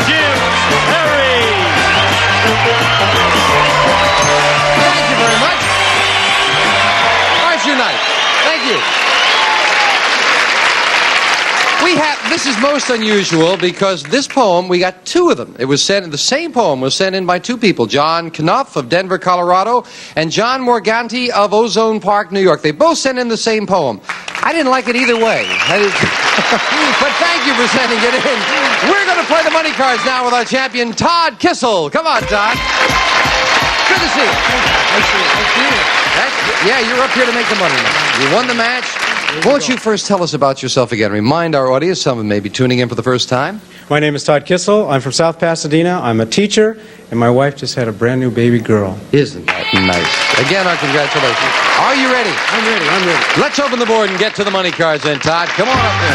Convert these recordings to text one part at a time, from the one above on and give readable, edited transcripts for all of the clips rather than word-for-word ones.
Jim Perry. Thank you very much. Aren't you nice? Thank you. This is most unusual because this poem, we got two of them. It was sent, the same poem was sent in by two people, John Knuff of Denver, Colorado, and John Morganti of Ozone Park, New York. They both sent in the same poem. I didn't like it either way. But thank you for sending it in. We're going to play the money cards now with our champion, Todd Kissel. Come on, Todd. Good to see you. Nice to see you. Yeah, you're up here to make the money now. You won the match. Won't you first tell us about yourself again? Remind our audience, some of them may be tuning in for the first time. My name is Todd Kissel. I'm from South Pasadena. I'm a teacher, and my wife just had a brand new baby girl. Isn't that nice? Again, our congratulations. Are you ready? I'm ready. Let's open the board and get to the money cards then, Todd. Come on up there.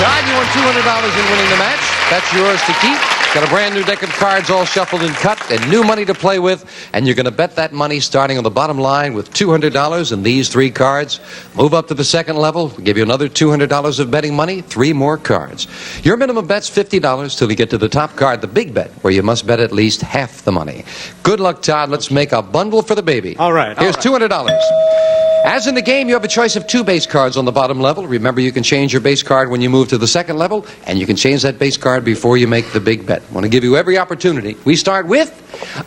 Todd, you won $200 in winning the match. That's yours to keep. Got a brand new deck of cards all shuffled and cut and new money to play with, and you're going to bet that money starting on the bottom line with $200 in these three cards. Move up to the second level. We'll give you another $200 of betting money, three more cards. Your minimum bet's $50 till you get to the top card, the big bet, where you must bet at least half the money. Good luck, Todd. Let's make a bundle for the baby. All right. Here's $200. As in the game, you have a choice of two base cards on the bottom level. Remember, you can change your base card when you move to the second level, and you can change that base card before you make the big bet. I want to give you every opportunity. We start with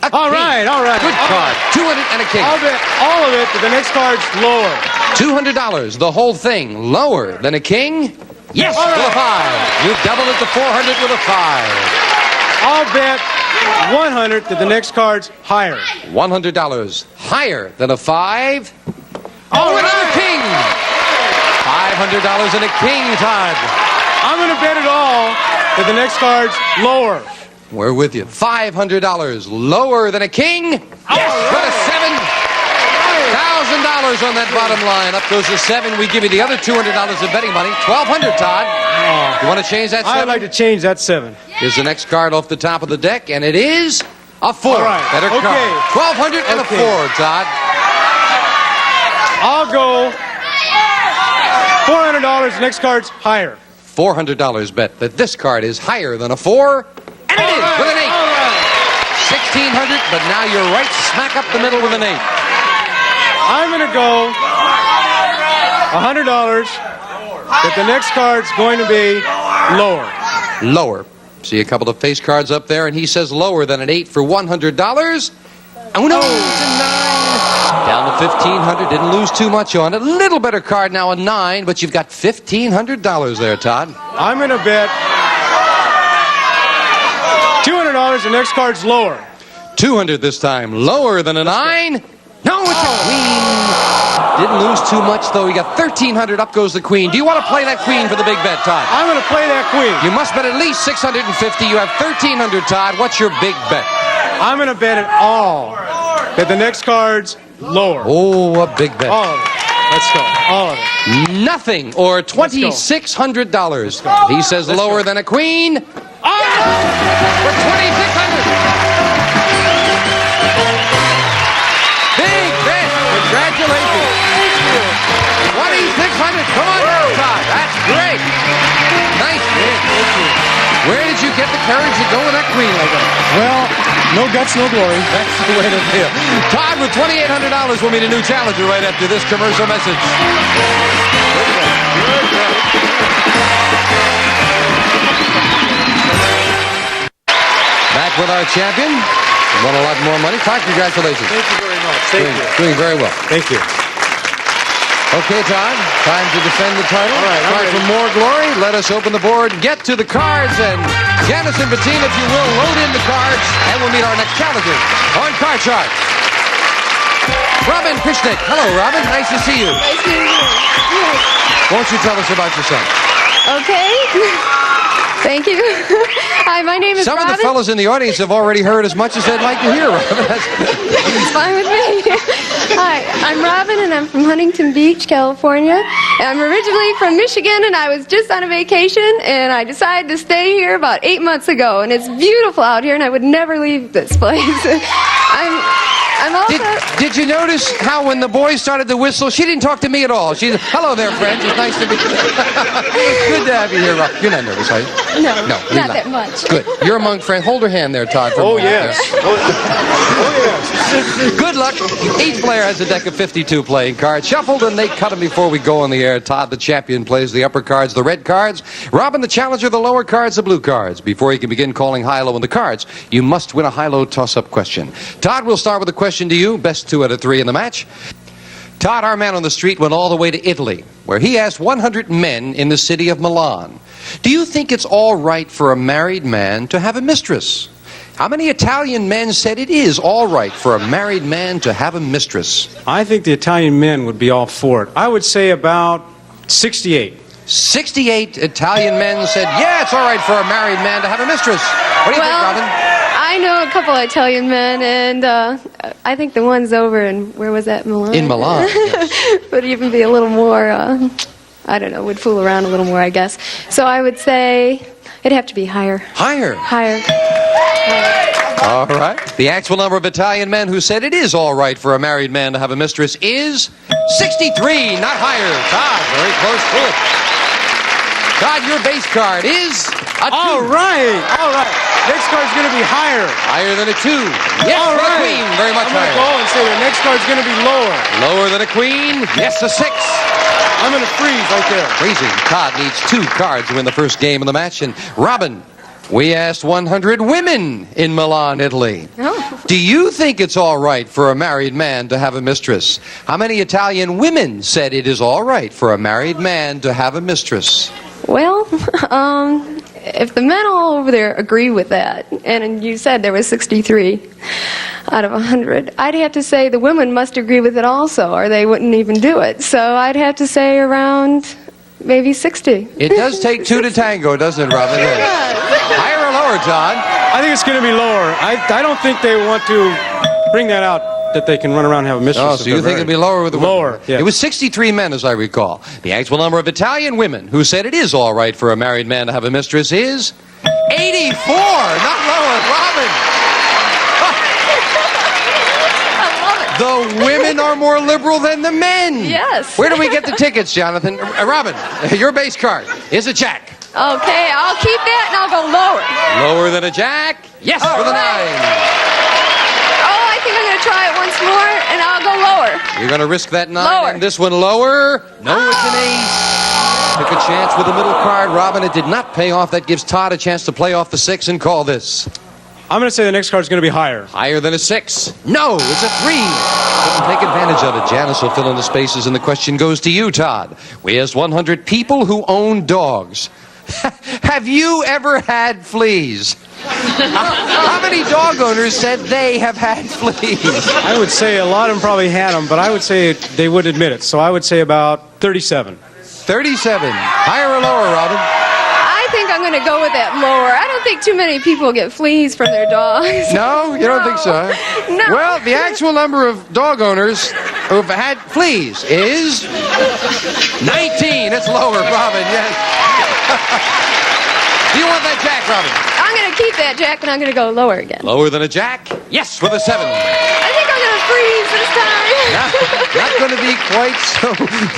a king. All right. Good card. 200 and a king. I'll bet all of it, but the next card's lower. $200. The whole thing lower than a king? Yes, all right. With a 5. You've doubled it to 400 with a 5. I'll bet 100 that the next card's higher. $100 higher than a 5. All right. Another king. $500 and a king, Todd. I'm going to bet it all that the next card's lower. We're with you. $500 lower than a king. Yes, with a $7,000 on that bottom line. Up goes the 7. We give you the other $200 of betting money. $1,200, Todd. You want to change that 7? I'd like to change that 7. Here's the next card off the top of the deck, and it is a 4. All right. Better card. $1,200 and a 4, Todd. I'll go $400. The next card's higher. $400 bet that this card is higher than a 4, and it is with an 8. $1,600, but now you're right smack up the middle with an 8. I'm going to go $100 that the next card's going to be lower. Lower. See a couple of face cards up there, and he says lower than an 8 for $100. Oh no, it's a 9. Down to $1,500. Didn't lose too much on it. A little better card now, a 9, but you've got $1,500 there, Todd. I'm going to bet $200. The next card's lower. $200 this time. Lower than a 9. No, it's a queen. Didn't lose too much, though. You got $1,300. Up goes the queen. Do you want to play that queen for the big bet, Todd? I'm going to play that queen. You must bet at least $650. You have $1,300, Todd. What's your big bet? I'm going to bet it all that the next card's lower. Oh, a big bet. All of it. Let's go. All of it. Nothing, or $2,600. He says lower than a queen. Oh! For $2,600. Big bet. Congratulations. Thank you. $2,600. Come on down, Todd. That's great. Nice win. Where did you get the courage to go with that queen like that? Well, no guts, no glory. That's the way to feel. Todd with $2,800 will meet a new challenger right after this commercial message. Back with our champion. Won a lot more money. Todd, congratulations. Thank you very much. Thank you. Doing very well. Thank you. Okay, Todd, time to defend the title. All right, try for more glory. Let us open the board, get to the cards, and Janice and Bettina, if you will, load in the cards, and we'll meet our next challenger on Card Shark. Robin Krishnick. Hello, Robin. Nice to see you. Nice to meet you. Won't you tell us about yourself? Okay. Thank you. Hi, my name is Some Robin. of the fellows in the audience have already heard as much as they'd like to hear, Robin. It's fine with me. Hi, I'm Robin, and I'm from Huntington Beach, California. And I'm originally from Michigan, and I was just on a vacation, and I decided to stay here about 8 months ago. And it's beautiful out here, and I would never leave this place. I'm also... Did you notice how when the boys started to whistle, she didn't talk to me at all? She's, hello there, friends. It's nice to be good to have you here, Rob. You're not nervous, are you? No, No, not that much. Good. You're among friends. Hold her hand there, Todd. For a Oh, moment yes. there. Oh, yes. Good luck. Each player has a deck of 52 playing cards shuffled, and they cut them before we go on the air. Todd, the champion, plays the upper cards, the red cards. Robin, the challenger, the lower cards, the blue cards. Before you can begin calling high-low on the cards, you must win a high-low toss-up question. Todd, we'll start with a question to you. Best 2 out of 3 in the match. Todd, our man on the street, went all the way to Italy, where he asked 100 men in the city of Milan, do you think it's all right for a married man to have a mistress? How many Italian men said it is all right for a married man to have a mistress? I think the Italian men would be all for it. I would say about 68. 68 Italian men said, yeah, it's all right for a married man to have a mistress. What do you think, Robin? I know a couple of Italian men, and I think the ones over in, where was that, Milan? In Milan, yes. Would even be a little more, I don't know, would fool around a little more, I guess. So I would say it'd have to be higher. Higher. Higher. All right. The actual number of Italian men who said it is all right for a married man to have a mistress is 63, not higher. Todd, very close to it. Todd, your base card is a 2. All right. All right. Next card's going to be higher. Higher than a 2. Yes, All for right. the queen. Very much I'm going to higher. go and say the next card's going to be lower. Lower than a queen. Yes, a 6. I'm going to freeze right there. Freezing. Todd needs 2 cards to win the first game of the match. And Robin, we asked 100 women in Milan, Italy. Oh. Do you think it's all right for a married man to have a mistress? How many Italian women said it is all right for a married man to have a mistress? Well, if the men all over there agree with that, and you said there was 63 out of 100, I'd have to say the women must agree with it also, or they wouldn't even do it. So I'd have to say around maybe 60. It does take 2 to tango, doesn't it, Robin? Higher or lower, Todd? I think it's going to be lower. I don't think they want to bring that out, that they can run around and have a mistress. Oh, if so you they're think it'd be married. lower with the women? Lower, yes. It was 63 men, as I recall. The actual number of Italian women who said it is all right for a married man to have a mistress is 84, not lower. Robin. The women are more liberal than the men. Yes. Where do we get the tickets, Jonathan? Robin, your base card is a jack. Okay, I'll keep that and I'll go lower. Lower than a jack? Yes, for the 9. Oh, I think I'm going to try it once more and I'll go lower. You're going to risk that 9 Lower. and this one lower. No, it's an ace. Took a chance with the middle card. Robin, it did not pay off. That gives Todd a chance to play off the 6 and call this. I'm going to say the next card's going to be higher. Higher than a 6. No, it's a 3. Couldn't take advantage of it. Janice will fill in the spaces, and the question goes to you, Todd. We asked 100 people who own dogs. Have you ever had fleas? How many dog owners said they have had fleas? I would say a lot of them probably had them, but I would say they would admit it. So I would say about 37. 37. Higher or lower, Robin? I think I'm going to go with that lower. I don't think too many people get fleas from their dogs. No? You don't think so? Huh? No. Well, the actual number of dog owners who've had fleas is 19. It's lower, Robin, yes. Do you want that jack, Robin? I'm going to keep that jack and I'm going to go lower again. Lower than a jack? Yes, with a 7. I think I'm going to freeze this time. Not going to be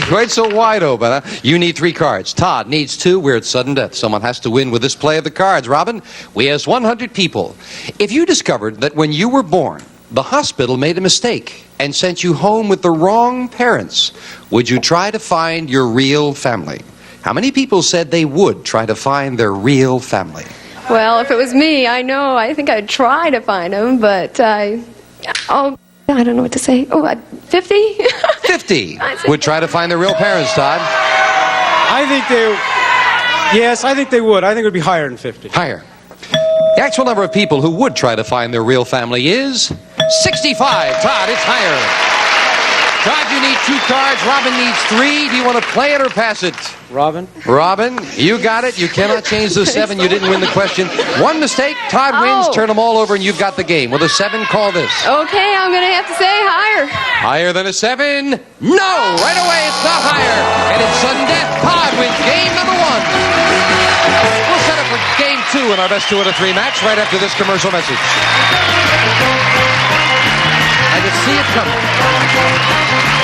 quite so wide open. Huh? You need 3 cards. Todd needs 2. We're at sudden death. Someone has to win with this play of the cards. Robin, we asked 100 people. If you discovered that when you were born, the hospital made a mistake and sent you home with the wrong parents, would you try to find your real family? How many people said they would try to find their real family? Well, if it was me, I think I'd try to find them, but I don't know what to say. Oh, 50? 50 would try to find their real parents, Todd. I think they would. I think it would be higher than 50. Higher. The actual number of people who would try to find their real family is 65. Todd, it's higher. Todd, you need 2 cards. Robin needs 3. Do you want to play it or pass it? Robin? Robin, you got it. You cannot change the 7. You didn't win the question. 1 mistake, Todd wins. Turn them all over, and you've got the game. With a 7, call this. Okay, I'm going to have to say higher. Higher than a 7? No! Right away, it's not higher. And it's sudden death. Todd wins game number 1. We'll set up for game 2 in our best 2 out of 3 match right after this commercial message. And it's see it coming.